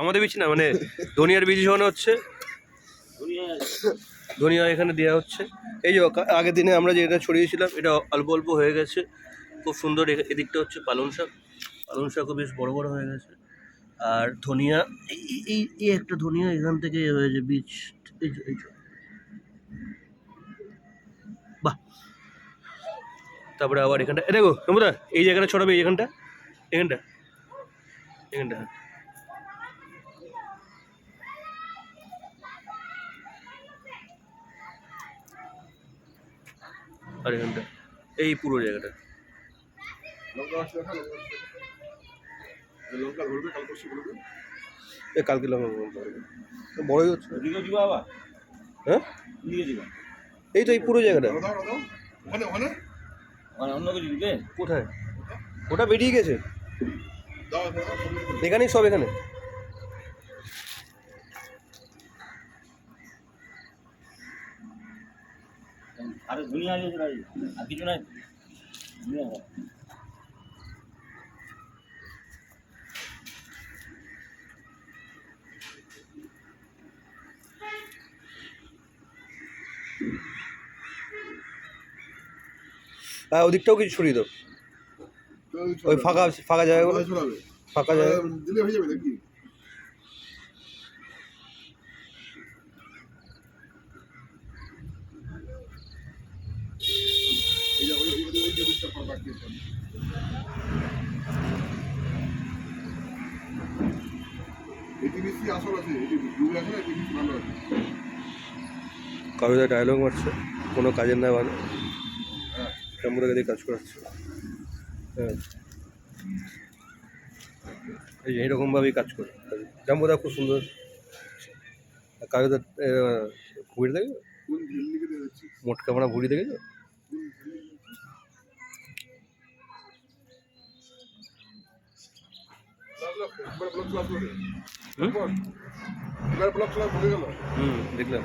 আমাদের বীজ না, মানে ধনিয়ার বীজ ঝোয়ানো হচ্ছে, ধনিয়া এখানে দেওয়া হচ্ছে। এই যে আগের দিনে আমরা যেটা ছড়িয়েছিলাম এটা অল্প অল্প হয়ে গেছে, খুব সুন্দর। এদিকটা হচ্ছে পালং শাক, পালং শাকও বেশ বড় বড় হয়ে গেছে। আর ধনিয়া, এই একটা ধনিয়া এখান থেকে হয়েছে বীজ, এই যে বাহ। তারপরে আবার এখানটা দেখো নমুদা, এই জায়গাটা ছড়াবে, এখানটা এখানটা এখানটা আর এখানটা, এই পুরো জায়গাটা। কালকে লঙ্কা বড়ই হচ্ছে, হ্যাঁ এই তো এই পুরো জায়গাটা। কোথায়? ওটা বেরিয়ে গেছে এখানেই, সব এখানে। আরে দুনিয়া আছে ভাই, আর কিছু নাই। হ্যাঁ ওদিকটাও কিছু ছড়িয়ে দাও, ওই ফাঁকা ফাঁকা জায়গাগুলো, ফাঁকা জায়গা দিলে হয়ে যাবে নাকি? কাগজে ডায়লগ মারছে, কোনো কাজের না মানে ক্যাম্পুটাকে দিয়ে কাজ করাচ্ছে। হ্যাঁ এই যে এইরকমভাবেই কাজ করে জাম্বুদা, খুব সুন্দর কাগজের ভুড়ি দেখে, মোটকা মারা ভুড়ি দেখেছো? দেখলাম।